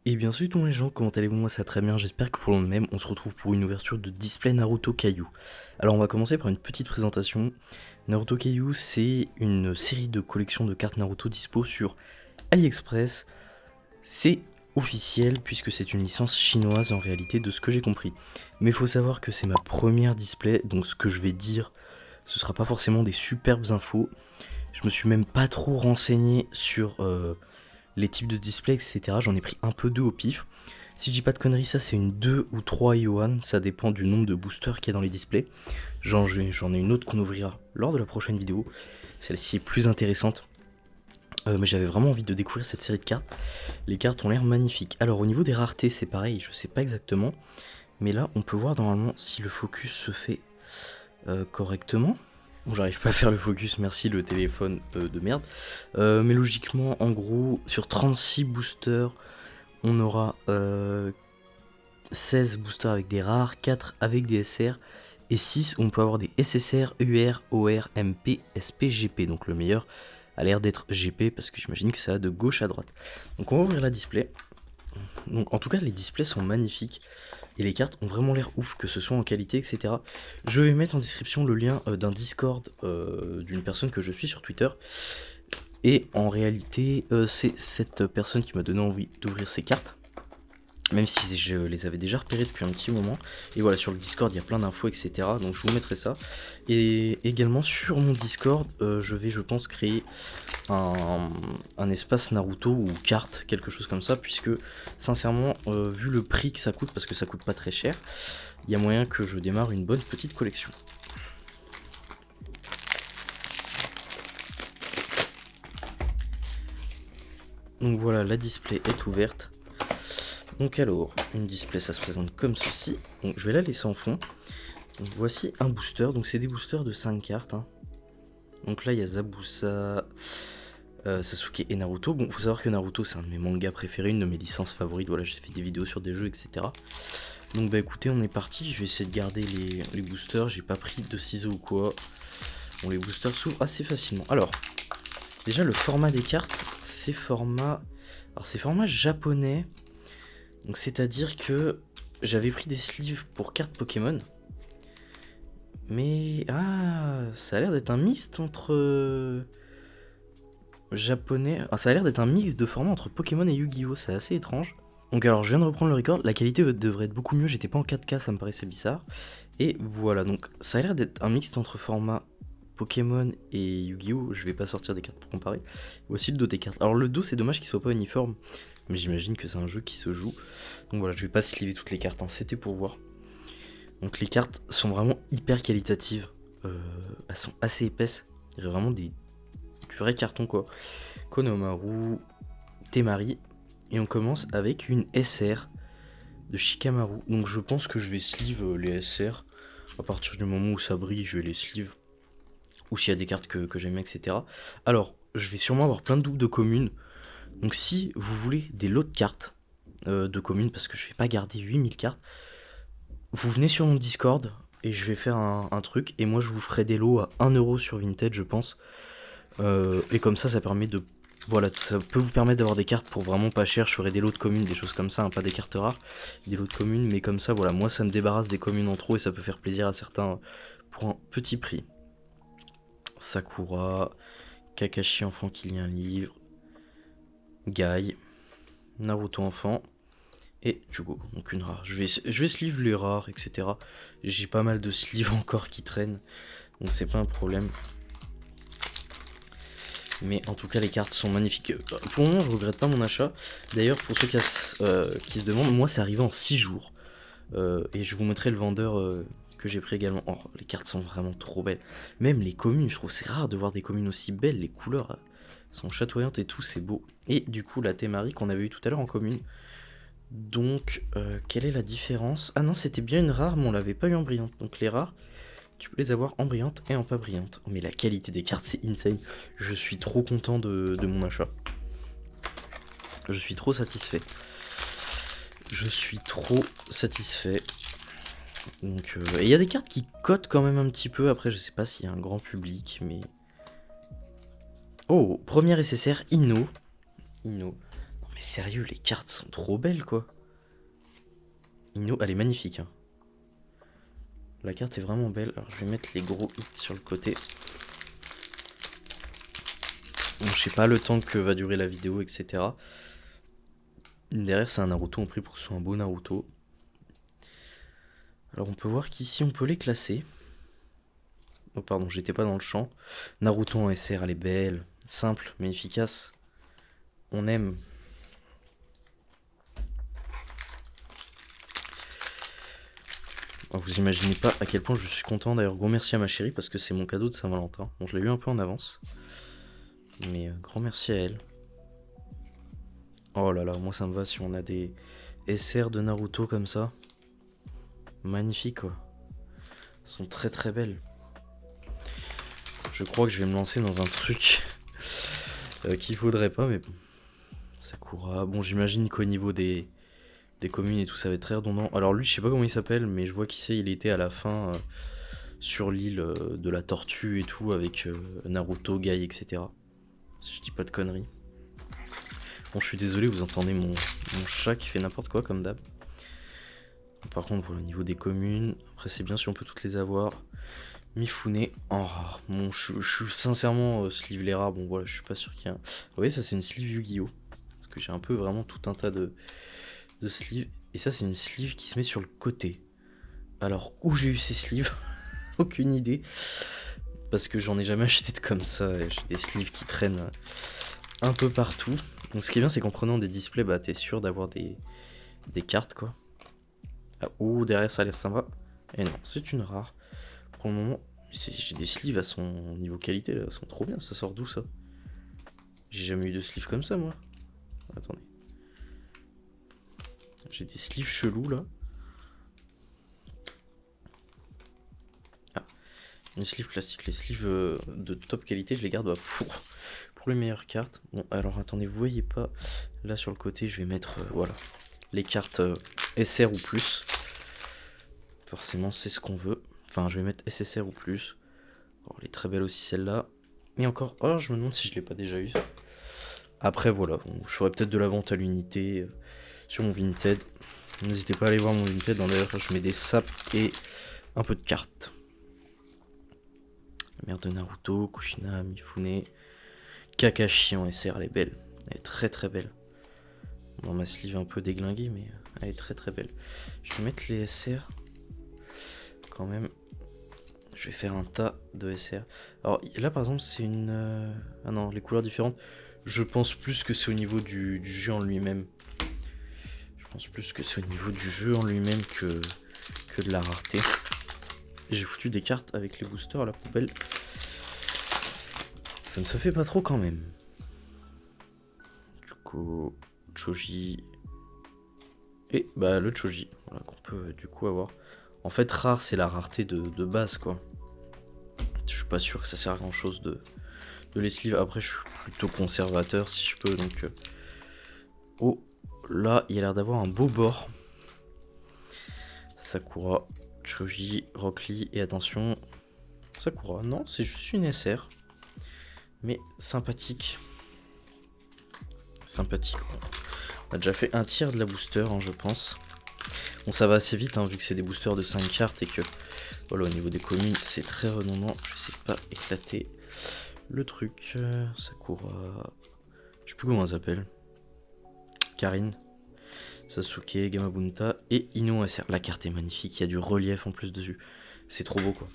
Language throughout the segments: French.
Et bien salut tous les gens, comment allez-vous? Moi ça va très bien, j'espère que pour le même, on se retrouve pour une ouverture de display Naruto Kaiju. Alors on va commencer par une petite présentation. Naruto Kaiju, c'est une série de collections de cartes Naruto dispo sur AliExpress. C'est officiel puisque c'est une licence chinoise en réalité de ce que j'ai compris. Mais il faut savoir que c'est ma première display, donc ce que je vais dire, ce sera pas forcément des superbes infos. Je me suis même pas trop renseigné sur les types de display, etc. J'en ai pris un peu deux au pif. Si je dis pas de conneries, ça c'est une 2 ou 3 Yuan, ça dépend du nombre de boosters qu'il y a dans les displays. J'en ai une autre qu'on ouvrira lors de la prochaine vidéo. Celle-ci est plus intéressante. Mais j'avais vraiment envie de découvrir cette série de cartes. Les cartes ont l'air magnifiques. Alors au niveau des raretés, c'est pareil, je sais pas exactement. Mais là, on peut voir normalement si le focus se fait correctement. Bon, j'arrive pas à faire le focus, merci le téléphone de merde. Mais logiquement, en gros, sur 36 boosters, on aura 16 boosters avec des rares, 4 avec des SR, et 6 où on peut avoir des SSR, UR, OR, MP, SP, GP. Donc le meilleur a l'air d'être GP parce que j'imagine que ça va de gauche à droite. Donc on va ouvrir la display. Donc en tout cas les displays sont magnifiques et les cartes ont vraiment l'air ouf, que ce soit en qualité, etc. Je vais mettre en description le lien d'un Discord d'une personne que je suis sur Twitter. Et en réalité, c'est cette personne qui m'a donné envie d'ouvrir ces cartes. Même si je les avais déjà repérées depuis un petit moment. Et voilà, sur le Discord, il y a plein d'infos, etc. Donc je vous mettrai ça. Et également sur mon Discord, je vais, je pense, créer un espace Naruto ou carte, quelque chose comme ça. Puisque, sincèrement, vu le prix que ça coûte, parce que ça coûte pas très cher, il y a moyen que je démarre une bonne petite collection. Donc voilà, la display est ouverte. Donc alors, une display ça se présente comme ceci. Donc je vais la laisser en fond. Donc voici un booster, donc c'est des boosters de 5 cartes. Hein. Donc là il y a Zabuza, Sasuke et Naruto. Bon, faut savoir que Naruto c'est un de mes mangas préférés, une de mes licences favorites. Voilà, j'ai fait des vidéos sur des jeux, etc. Donc bah écoutez, on est parti. Je vais essayer de garder les boosters. J'ai pas pris de ciseaux ou quoi. Bon, les boosters s'ouvrent assez facilement. Alors, déjà le format des cartes, c'est format japonais. Donc c'est-à-dire que j'avais pris des sleeves pour cartes Pokémon. Mais ça a l'air d'être un mix entre japonais. Ah, ça a l'air d'être un mix de format entre Pokémon et Yu-Gi-Oh! C'est assez étrange. Donc alors je viens de reprendre le record, la qualité devrait être beaucoup mieux, j'étais pas en 4K, ça me paraissait bizarre. Et voilà, donc ça a l'air d'être un mix entre format Pokémon et Yu-Gi-Oh! Je vais pas sortir des cartes pour comparer. Voici le dos des cartes. Alors le dos c'est dommage qu'il soit pas uniforme, mais j'imagine que c'est un jeu qui se joue. Donc voilà, je vais pas sliver toutes les cartes, hein, c'était pour voir. Donc les cartes sont vraiment hyper qualitatives, elles sont assez épaisses, il y a vraiment du vrai carton quoi. Konohamaru, Temari, et on commence avec une SR de Shikamaru. Donc je pense que je vais sleeve les SR, à partir du moment où ça brille je vais les sleeve, ou s'il y a des cartes que j'aime, etc. Alors je vais sûrement avoir plein de doubles de communes, donc si vous voulez des lots de cartes de communes, parce que je vais pas garder 8000 cartes, vous venez sur mon Discord et je vais faire un truc, et moi je vous ferai des lots à 1€ sur Vinted je pense. Et comme ça permet de... Voilà, ça peut vous permettre d'avoir des cartes pour vraiment pas cher. Je ferai des lots de communes, des choses comme ça, hein, pas des cartes rares, des lots de communes, mais comme ça, voilà, moi ça me débarrasse des communes en trop et ça peut faire plaisir à certains pour un petit prix. Sakura, Kakashi enfant qui lit un livre, Guy, Naruto enfant, et Jugo, donc une rare. Je vais sleeve les rares, etc. J'ai pas mal de sleeves encore qui traînent, donc c'est pas un problème. Mais en tout cas les cartes sont magnifiques. Pour le moment je regrette pas mon achat. D'ailleurs pour ceux qui se demandent, moi c'est arrivé en 6 jours. Et je vous mettrai le vendeur que j'ai pris également. Oh, les cartes sont vraiment trop belles. Même les communes, je trouve c'est rare de voir des communes aussi belles. Les couleurs sont chatoyantes et tout, c'est beau. Et du coup la Temari qu'on avait eu tout à l'heure en commune. Donc quelle est la différence? Ah non, c'était bien une rare mais on l'avait pas eu en brillante. Donc les rares, tu peux les avoir en brillante et en pas brillante. Oh, mais la qualité des cartes, c'est insane. Je suis trop content de mon achat. Je suis trop satisfait. Je suis trop satisfait. Donc, et il y a des cartes qui cotent quand même un petit peu. Après, je sais pas s'il y a un grand public, mais... Oh, première SSR, Ino. Non, Mais sérieux, les cartes sont trop belles, quoi. Ino, elle est magnifique, hein. La carte est vraiment belle. Alors, je vais mettre les gros hits sur le côté. Bon, je sais pas le temps que va durer la vidéo, etc. Derrière, c'est un Naruto, on prie pour que ce soit un beau Naruto. Alors, on peut voir qu'ici, on peut les classer. Oh, pardon, j'étais pas dans le champ. Naruto en SR, elle est belle. Simple, mais efficace. On aime. Vous imaginez pas à quel point je suis content. D'ailleurs, gros merci à ma chérie parce que c'est mon cadeau de Saint-Valentin. Bon, je l'ai eu un peu en avance. Mais grand merci à elle. Oh là là, moi ça me va si on a des SR de Naruto comme ça. Magnifique, quoi. Elles sont très très belles. Je crois que je vais me lancer dans un truc qu'il faudrait pas, mais bon. Sakura. Bon, j'imagine qu'au niveau des communes et tout, ça va être très redondant. Alors lui, je sais pas comment il s'appelle, mais je vois qui c'est. Il était à la fin sur l'île de la tortue et tout, avec Naruto, Guy, etc. Si je dis pas de conneries. Bon, je suis désolé, vous entendez mon chat qui fait n'importe quoi comme d'hab. Par contre, voilà, au niveau des communes, après c'est bien si on peut toutes les avoir. Mifune en rare. Bon, je suis sincèrement sleeve les rares. Bon, voilà, je suis pas sûr qu'il y a un... Vous voyez, ça c'est une sleeve Yu-Gi-Oh! Parce que j'ai un peu vraiment tout un tas de sleeves. Et ça, c'est une sleeve qui se met sur le côté. Alors, où j'ai eu ces sleeves? Aucune idée. Parce que j'en ai jamais acheté de comme ça. J'ai des sleeves qui traînent un peu partout. Donc, ce qui est bien, c'est qu'en prenant des displays, bah, t'es sûr d'avoir des cartes, quoi. Ah, ouh, derrière, ça a l'air sympa. Et non, c'est une rare. Pour le moment, j'ai des sleeves à son niveau qualité, là. Elles sont trop bien. Ça sort d'où, ça? J'ai jamais eu de sleeves comme ça, moi. Attendez. J'ai des sleeves chelous, là. Ah, une sleeve classique. Les sleeves de top qualité, je les garde pour les meilleures cartes. Bon, alors attendez, vous voyez pas, là sur le côté, je vais mettre, voilà, les cartes SR ou plus. Forcément, c'est ce qu'on veut. Enfin, je vais mettre SSR ou plus. Oh, elle est très belle aussi, celle-là. Et encore, oh, je me demande si je l'ai pas déjà eu. Après, voilà, bon, je ferai peut-être de la vente à l'unité sur mon Vinted. N'hésitez pas à aller voir mon Vinted. D'ailleurs, je mets des saps et un peu de cartes. La mère de Naruto, Kushina, Mifune, Kakashi en SR, elle est belle. Elle est très très belle. Bon, ma sleeve est un peu déglinguée, mais elle est très très belle. Je vais mettre les SR quand même. Je vais faire un tas de SR. Alors là par exemple c'est une... Ah non, les couleurs différentes. Je pense plus que c'est au niveau du jeu en lui-même. Je pense plus que c'est au niveau du jeu en lui-même que de la rareté. J'ai foutu des cartes avec les boosters à la poubelle. Ça ne se fait pas trop quand même. Du coup, Choji. Et bah le Choji, voilà, qu'on peut du coup avoir. En fait, rare, c'est la rareté de base, quoi. Je suis pas sûr que ça sert à grand chose de les sleeves. Après, je suis plutôt conservateur si je peux, donc... Oh, là, il a l'air d'avoir un beau bord. Sakura, Choji, Rock Lee, et attention... Sakura, non, c'est juste une SR. Mais sympathique. Sympathique. On a déjà fait un tiers de la booster, hein, je pense. Bon, ça va assez vite, hein, vu que c'est des boosters de 5 cartes et que... Voilà, au niveau des communes, c'est très redondant. Je vais essayer de pas éclater le truc. Sakura... Je sais plus comment elle s'appelle. Karine. Sasuke, Gamabunta et Ino SR. La carte est magnifique, il y a du relief en plus dessus. C'est trop beau, quoi.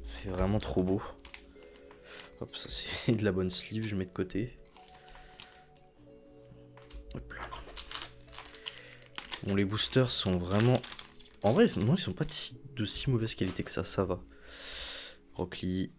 C'est vraiment trop beau. Hop, ça c'est de la bonne sleeve, je mets de côté. Hop là. Bon, les boosters sont vraiment... En vrai, non, ils sont pas de si mauvaise qualité que ça va. Rock Lee,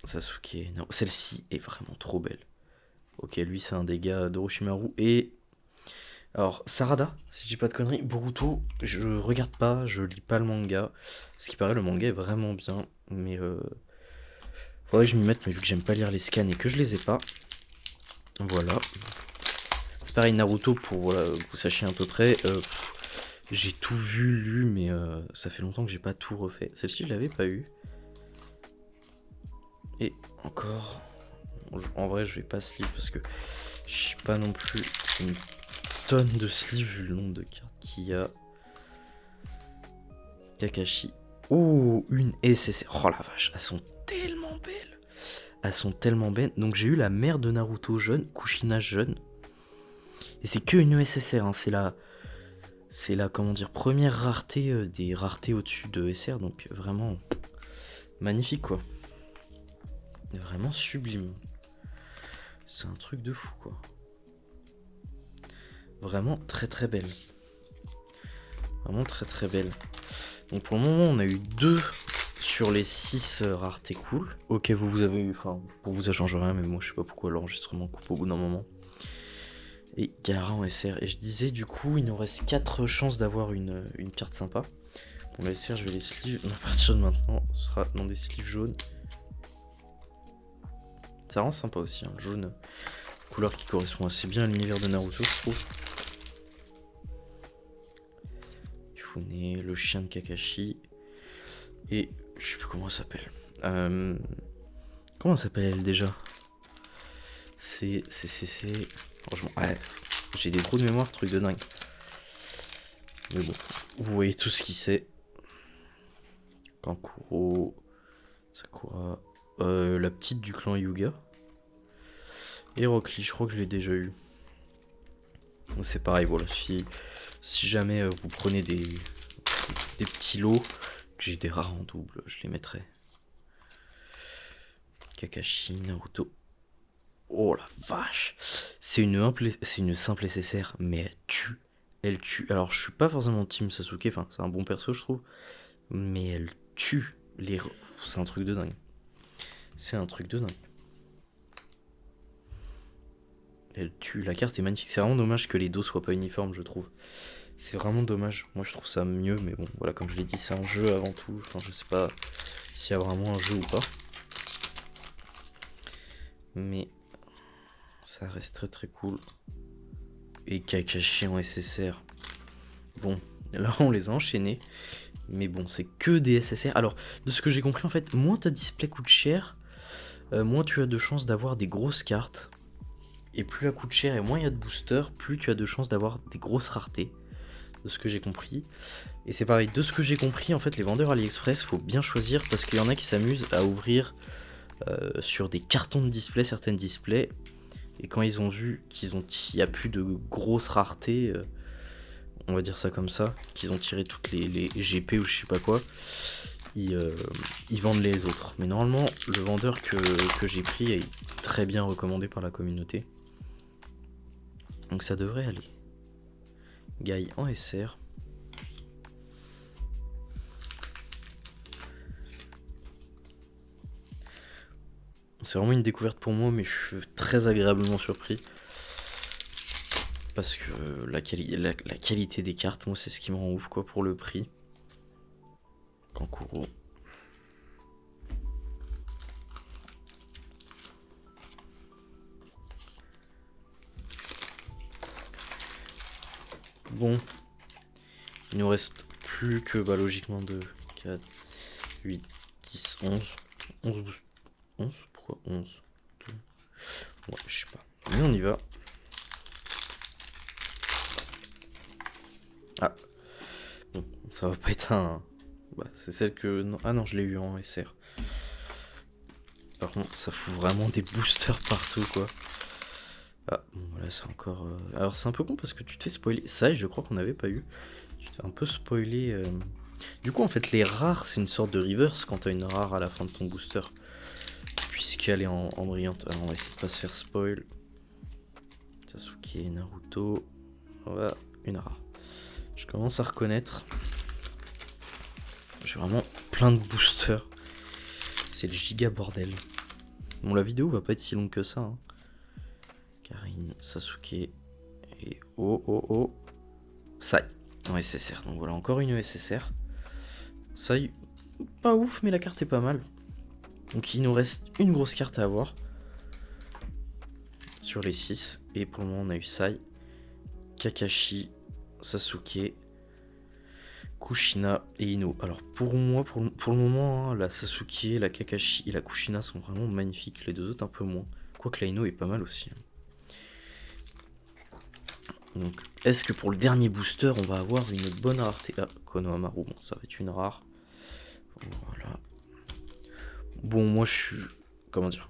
Sasuke, non, celle-ci est vraiment trop belle. Ok, lui c'est un dégât d'Orochimaru et... Alors, Sarada, si je dis pas de conneries, Boruto, je regarde pas, je lis pas le manga. Ce qui paraît, le manga est vraiment bien, mais faudrait que je m'y mette, mais vu que j'aime pas lire les scans et que je les ai pas, voilà. C'est pareil, Naruto, pour voilà, que vous sachiez à peu près, j'ai tout vu, lu, mais ça fait longtemps que j'ai pas tout refait. Celle-ci, je l'avais pas eu. Et encore, en vrai, je vais pas se lire parce que Je sais pas non plus une tonne de sleeves vu le nombre de cartes qu'il y a. Kakashi. Oh, une SSR. Oh la vache, elles sont tellement belles. Elles sont tellement belles. Donc j'ai eu la mère de Naruto jeune, Kushina jeune. Et c'est que une SSR, hein. C'est la, comment dire, première rareté des raretés au-dessus de SR. Donc vraiment magnifique quoi. Vraiment sublime. C'est un truc de fou quoi. Vraiment très très belle. Vraiment très très belle. Donc pour le moment on a eu 2 sur les 6 raretés cool. Ok, vous avez eu, enfin pour vous ça change rien, mais moi je sais pas pourquoi l'enregistrement coupe au bout d'un moment. Et Gaara en SR. Et je disais du coup il nous reste 4 chances d'avoir une carte sympa. Bon la SR je vais les sleeves, à partir de maintenant ce sera dans des sleeves jaunes. Ça rend sympa aussi, hein, le jaune. Couleur qui correspond assez bien à l'univers de Naruto je trouve. Le chien de Kakashi. Et je sais plus comment ça s'appelle. Comment ça s'appelle elle déjà? C'est. Franchement, ouais. J'ai des trous de mémoire, truc de dingue. Mais bon, vous voyez tout ce qui c'est. Kankuro. Sakura. La petite du clan Hyuga. Et Rock Lee, je crois que je l'ai déjà eu. C'est pareil, voilà. Si jamais vous prenez des petits lots, que j'ai des rares en double, je les mettrai. Kakashi, Naruto. Oh la vache! C'est une simple SSR, mais elle tue. Elle tue. Alors je suis pas forcément team Sasuke, enfin c'est un bon perso je trouve. Mais elle tue. C'est un truc de dingue. C'est un truc de dingue. Elle tue. La carte est magnifique. C'est vraiment dommage que les dos soient pas uniformes, je trouve. C'est vraiment dommage. Moi je trouve ça mieux, mais bon, voilà, comme je l'ai dit, c'est un jeu avant tout. Enfin, je sais pas s'il y a vraiment un jeu ou pas. Mais ça reste très très cool. Et Kakashi en SSR. Bon, là on les a enchaînés. Mais bon, c'est que des SSR. Alors, de ce que j'ai compris, en fait, moins ta display coûte cher, moins tu as de chances d'avoir des grosses cartes. Et plus elle coûte cher et moins il y a de boosters, plus tu as de chances d'avoir des grosses raretés. De ce que j'ai compris. Et c'est pareil, de ce que j'ai compris, en fait, les vendeurs AliExpress, faut bien choisir parce qu'il y en a qui s'amusent à ouvrir sur des cartons de display, certaines displays. Et quand ils ont vu qu'il n'y a plus de grosses raretés, on va dire ça comme ça, qu'ils ont tiré toutes les GP ou je sais pas quoi, ils vendent les autres. Mais normalement, le vendeur que j'ai pris est très bien recommandé par la communauté. Donc ça devrait aller. Guy en SR. C'est vraiment une découverte pour moi, mais je suis très agréablement surpris. Parce que la qualité des cartes, moi, c'est ce qui me rend ouf, quoi, pour le prix. Kankuro. Bon. Il nous reste plus que, bah, logiquement, 2, 4, 8, 10, 11. 11 boosts. 11 ? Pourquoi 11 ? Ouais, je sais pas. Mais on y va. Ah. Bon, ça va pas être un... Bah, c'est celle que... Non. Ah non, je l'ai eu en SR. Par contre, ça fout vraiment des boosters partout, quoi. Ah, bon, voilà, c'est encore... Alors, c'est un peu con parce que tu te fais spoiler. Ça, je crois qu'on n'avait pas eu. Tu te fais un peu spoiler... Du coup, en fait, les rares, c'est une sorte de reverse quand t'as une rare à la fin de ton booster. Puisqu'elle est en brillante. Alors, on va essayer de pas se faire spoil. Sasuke, Naruto... Voilà, une rare. Je commence à reconnaître. J'ai vraiment plein de boosters. C'est le giga bordel. Bon, la vidéo va pas être si longue que ça. Hein. Karine, Sasuke et oh. Sai en SSR. Donc voilà, encore une SSR. Sai, pas ouf, mais la carte est pas mal. Donc il nous reste une grosse carte à avoir. Sur les 6. Et pour le moment, on a eu Sai, Kakashi, Sasuke, Kushina et Ino. Alors pour moi, pour le moment, hein, la Sasuke, la Kakashi et la Kushina sont vraiment magnifiques. Les deux autres un peu moins. Quoique la Ino est pas mal aussi. Donc, est-ce que pour le dernier booster, on va avoir une bonne rareté? Ah, Konohamaru, bon, ça va être une rare. Voilà. Bon, moi, je suis... Comment dire?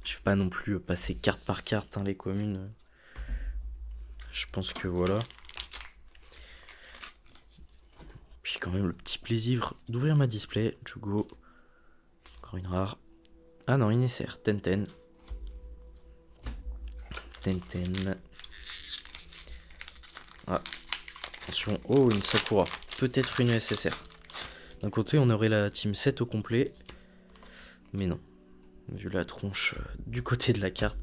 Je vais pas non plus passer carte par carte, hein, les communes. Je pense que voilà. Puis quand même le petit plaisir d'ouvrir ma display. Jugo. Encore une rare. Ah non, une SR. Tenten. Tenten. Ah. Attention. Oh, une Sakura. Peut-être une SSR. D'un côté, on aurait la team 7 au complet. Mais non. Vu la tronche du côté de la carte,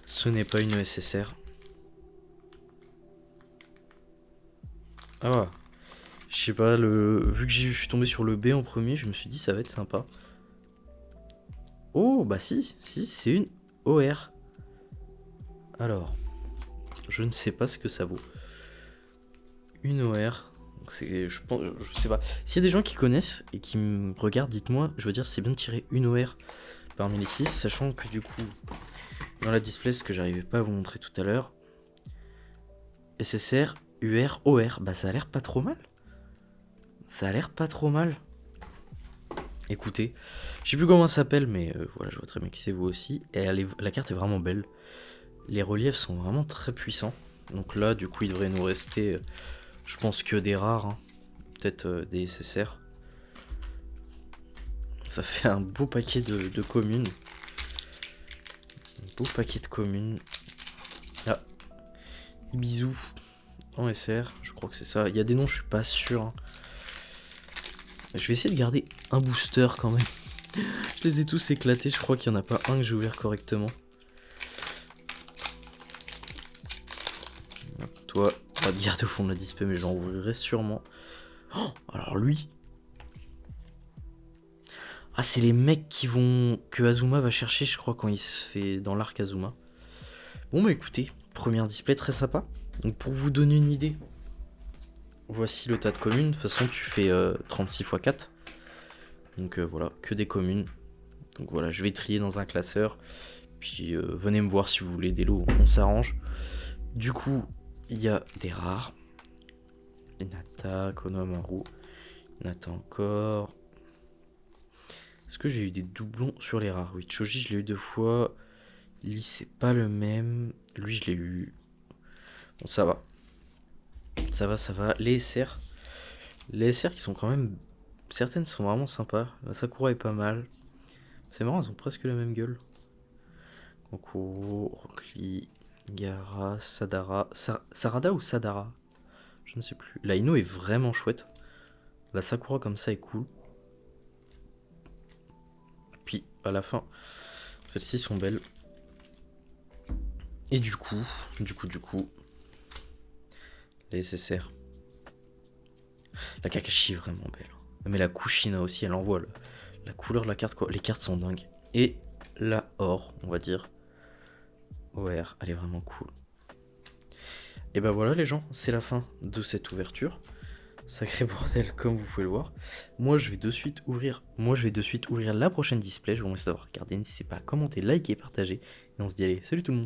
ce n'est pas une SSR. Ah ouais. Je sais pas, vu que je suis tombé sur le B en premier, je me suis dit ça va être sympa. Oh, bah si, c'est une OR. Alors, je ne sais pas ce que ça vaut. Une OR. Je sais pas. S'il y a des gens qui connaissent et qui me regardent, dites-moi. Je veux dire, c'est bien de tirer une OR parmi les 6, sachant que du coup, dans la display, ce que j'arrivais pas à vous montrer tout à l'heure, SSR, UR, OR, bah ça a l'air pas trop mal. Ça a l'air pas trop mal. Écoutez, je sais plus comment ça s'appelle, mais voilà, je vois très bien qui c'est vous aussi. Et la carte est vraiment belle. Les reliefs sont vraiment très puissants. Donc là, du coup, il devrait nous rester, je pense, que des rares. Hein. Peut-être des SSR. Ça fait un beau paquet de communes. Un beau paquet de communes. Ah, Ibizu en SR, je crois que c'est ça. Il y a des noms, je suis pas sûr. Hein. Je vais essayer de garder un booster quand même. Je les ai tous éclatés, je crois qu'il n'y en a pas un que j'ai ouvert correctement. Toi, pas de garder au fond de la display, mais j'en ouvrirai sûrement. Oh, alors lui. Ah, c'est les mecs que Azuma va chercher, je crois, quand il se fait dans l'arc Azuma. Bon, bah écoutez, première display très sympa. Donc pour vous donner une idée, voici le tas de communes. De toute façon, tu fais 36 x 4. Donc voilà, que des communes. Donc voilà, je vais trier dans un classeur. Puis venez me voir si vous voulez des lots, on s'arrange. Du coup, il y a des rares. Hinata, Konohamaru. Hinata encore. Est-ce que j'ai eu des doublons sur les rares? Oui, Choji, je l'ai eu 2 fois. Lee, c'est pas le même. Lui, je l'ai eu. Bon, ça va. Ça va, ça va. Les SR. Les SR qui sont quand même... Certaines sont vraiment sympas. La Sakura est pas mal. C'est marrant, elles ont presque la même gueule. Konkuro, Rockly, Gara, Sadara... Sarada ou Sadara? Je ne sais plus. La Ino est vraiment chouette. La Sakura comme ça est cool. Puis, à la fin, celles-ci sont belles. Et du coup, les SSR. La Kakashi est vraiment belle. Mais la Kushina aussi, elle envoie la couleur de la carte, quoi. Les cartes sont dingues. Et la Or, on va dire. OR, elle est vraiment cool. Et ben voilà les gens, c'est la fin de cette ouverture. Sacré bordel, comme vous pouvez le voir. Moi je vais de suite ouvrir la prochaine display. Je vous remercie d'avoir regardé. N'hésitez pas à commenter, liker et partager. Et on se dit allez, salut tout le monde.